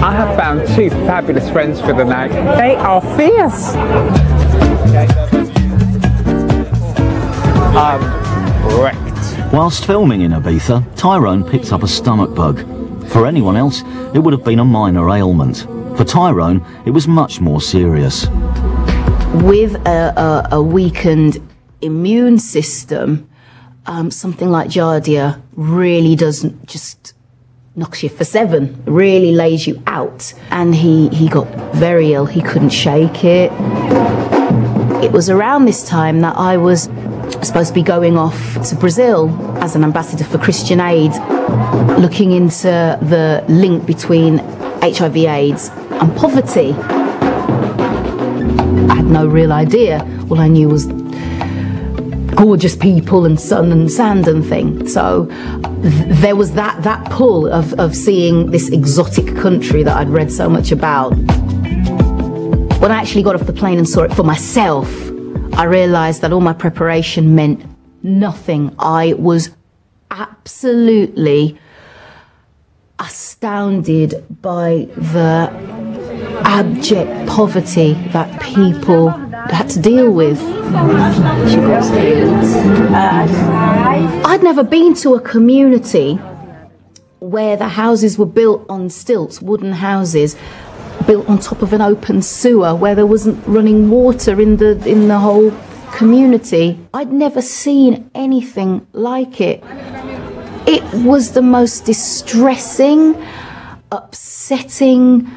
I have found two fabulous friends for the night. They are fierce. I'm wrecked. Whilst filming in Ibiza, Tyrone picked up a stomach bug. For anyone else, it would have been a minor ailment. For Tyrone, it was much more serious. With a weakened immune system, something like Giardia really doesn't just knocks you for 7, really lays you out. And he got very ill, he couldn't shake it. It was around this time that I was supposed to be going off to Brazil as an ambassador for Christian Aid, looking into the link between HIV/AIDS and poverty. I had no real idea. All I knew was gorgeous people and sun and sand and thing. So there was that pull of seeing this exotic country that I'd read so much about. When I actually got off the plane and saw it for myself, I realised that all my preparation meant nothing. I was absolutely astounded by the abject poverty that people had to deal with. I'd never been to a community where the houses were built on stilts, wooden houses, built on top of an open sewer, where there wasn't running water in the whole community. I'd never seen anything like it. It was the most distressing, upsetting,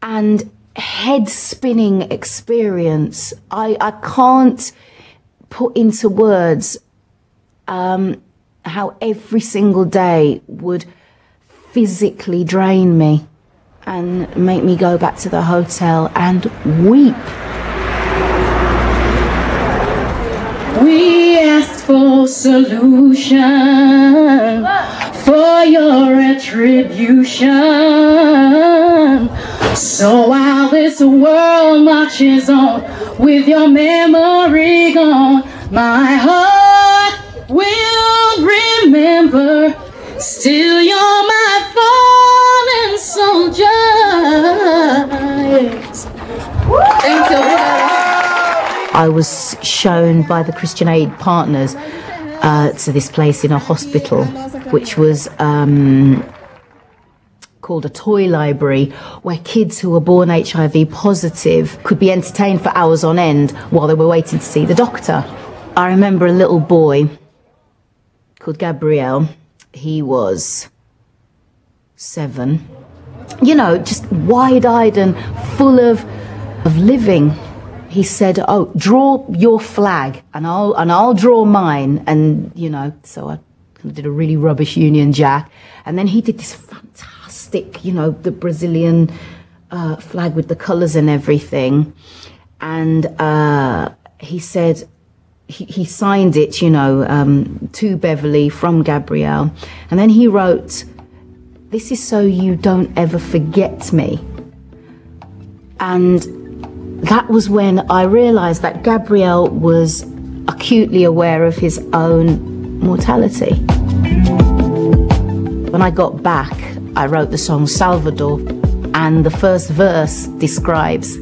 and head-spinning experience. I can't put into words how every single day would physically drain me and make me go back to the hotel and weep. We asked for solution, for your retribution. So while this world marches on with your memory gone, my heart will remember. Still you're my fallen soldier. Yes. Thank you. I was shown by the Christian Aid partners to this place in a hospital, which was called a toy library, where kids who were born HIV positive could be entertained for hours on end while they were waiting to see the doctor. I remember a little boy called Gabriel. He was 7, you know, just wide-eyed and full of living. He said, "Oh, draw your flag, and I'll draw mine." And you know, so I did a really rubbish Union Jack, and then he did this fantastic, you know, the Brazilian flag with the colours and everything. And he said, he signed it, you know, to Beverley from Gabrielle, and then he wrote, "This is so you don't ever forget me." And that was when I realised that Gabriel was acutely aware of his own mortality. When I got back, I wrote the song Salvador, and the first verse describes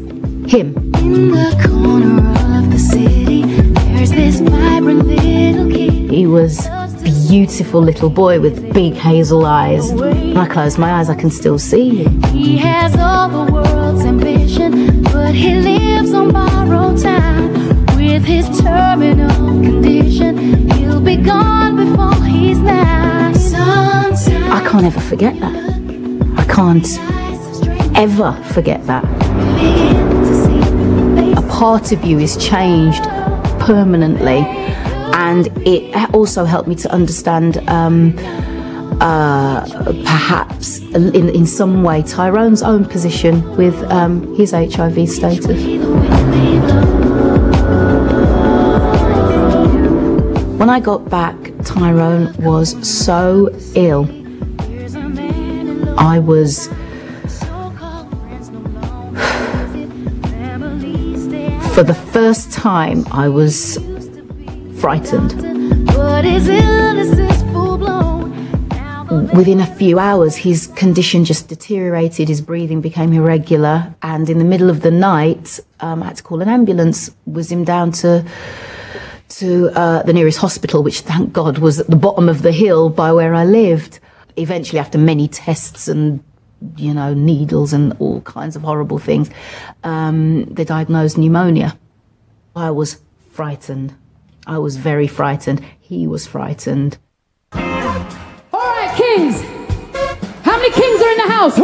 him. In the corner of the city, there's this vibrant little kid. He was a beautiful little boy with big hazel eyes. When I close my eyes, I can still see him. He has all the world's ambition, but he lives on borrowed time. With his terminal condition, he'll be gone before he's 9. I can't ever forget that. I can't ever forget that. A part of you is changed permanently, and it also helped me to understand perhaps in some way Tyrone's own position with his HIV status. When I got back, Tyrone was so ill. I was for the first time I was frightened. within a few hours, his condition just deteriorated, his breathing became irregular, and in the middle of the night, I had to call an ambulance, whiz him down to the nearest hospital, which, thank God, was at the bottom of the hill by where I lived. Eventually, after many tests and, you know, needles and all kinds of horrible things, they diagnosed pneumonia. I was frightened. I was very frightened. He was frightened. All right, kings. How many kings are in the house?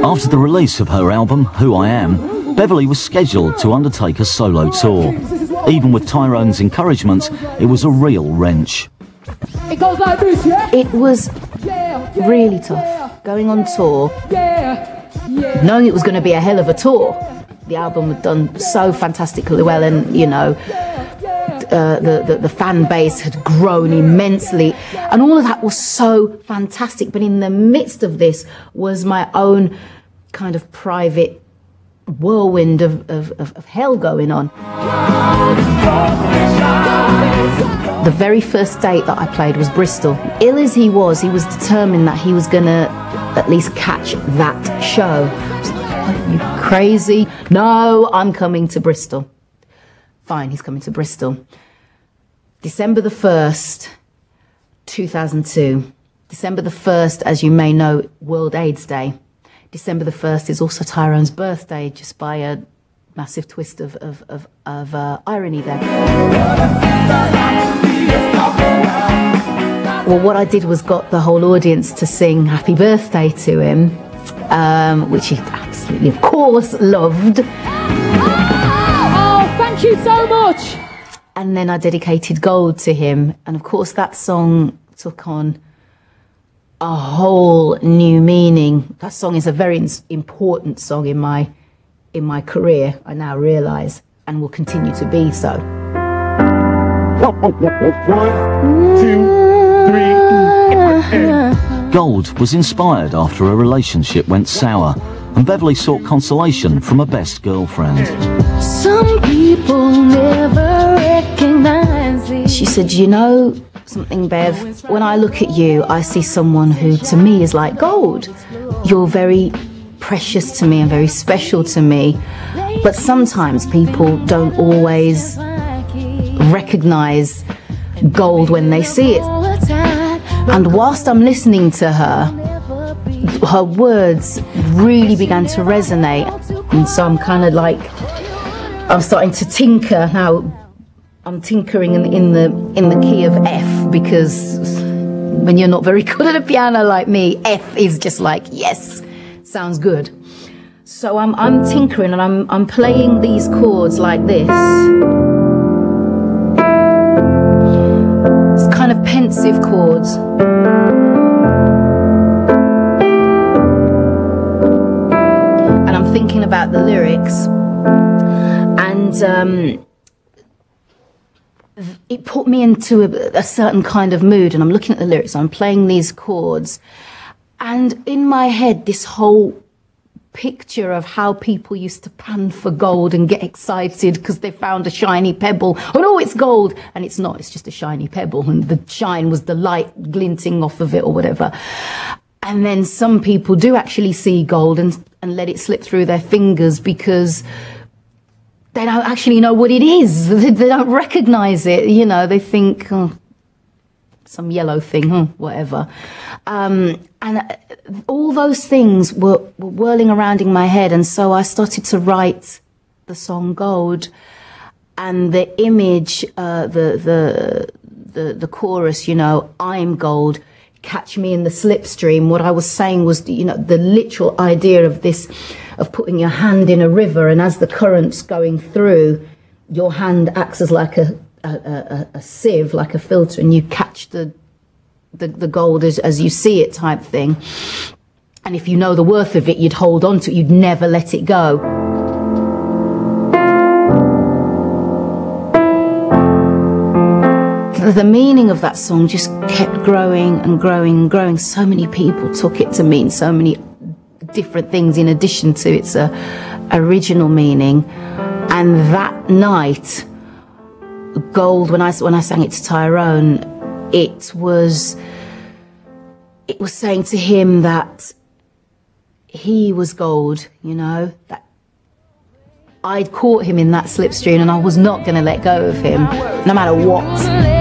After the release of her album, Who I Am, Beverley was scheduled to undertake a solo tour. Even with Tyrone's encouragement, it was a real wrench. It goes like this, yeah? It was really tough, going on tour, knowing it was going to be a hell of a tour. The album had done so fantastically well, and, you know, the fan base had grown immensely, and all of that was so fantastic. But in the midst of this was my own kind of private whirlwind of hell going on. The very first date that I played was Bristol. Ill as he was determined that he was going to at least catch that show. I was like, are you crazy? No, I'm coming to Bristol. Fine, he's coming to Bristol. December the 1st, 2002. December the 1st, as you may know, World AIDS Day. December the 1st is also Tyrone's birthday, just by a massive twist of irony there. Well, what I did was got the whole audience to sing happy birthday to him, which he absolutely, of course, loved. Oh, thank you so much. And then I dedicated Gold to him. And of course, that song took on a whole new meaning. That song is a very important song in my career, I now realise, and will continue to be so. 1, 2, 3. Gold was inspired after a relationship went sour, and Beverley sought consolation from a best girlfriend. Some people never recognize it. She said, you know something, Bev, when I look at you, I see someone who to me is like gold. You're very precious to me and very special to me, but sometimes people don't always recognize gold when they see it. And whilst I'm listening to her words really began to resonate, and so I'm kind of like, I'm starting to tinker now. I'm tinkering in the key of F, because when you're not very good at a piano like me, F is just like, yes, sounds good. So I'm tinkering, and I'm playing these chords like this. It's kind of pensive chords. And I'm thinking about the lyrics, and it put me into a certain kind of mood, and I'm looking at the lyrics, I'm playing these chords, and in my head this whole picture of how people used to pan for gold and get excited because they found a shiny pebble. Oh no, it's gold, and it's not, it's just a shiny pebble, and the shine was the light glinting off of it or whatever. And then some people do actually see gold and let it slip through their fingers because they don't actually know what it is. They don't recognize it, you know, they think, oh, some yellow thing, whatever. And all those things were whirling around in my head, and so I started to write the song Gold. And the image, the chorus, you know, I'm gold, catch me in the slipstream. What I was saying was, you know, the literal idea of this, of putting your hand in a river, and as the current's going through, your hand acts as like a sieve, like a filter, and you catch the gold as you see it, type thing. And if you know the worth of it, you'd hold on to it, you'd never let it go. The meaning of that song just kept growing and growing and growing. So many people took it to mean so many different things in addition to its original meaning. And that night, Gold, when I sang it to Tyrone, it was it was saying to him that he was gold, you know, that I'd caught him in that slipstream and I was not going to let go of him, no matter what.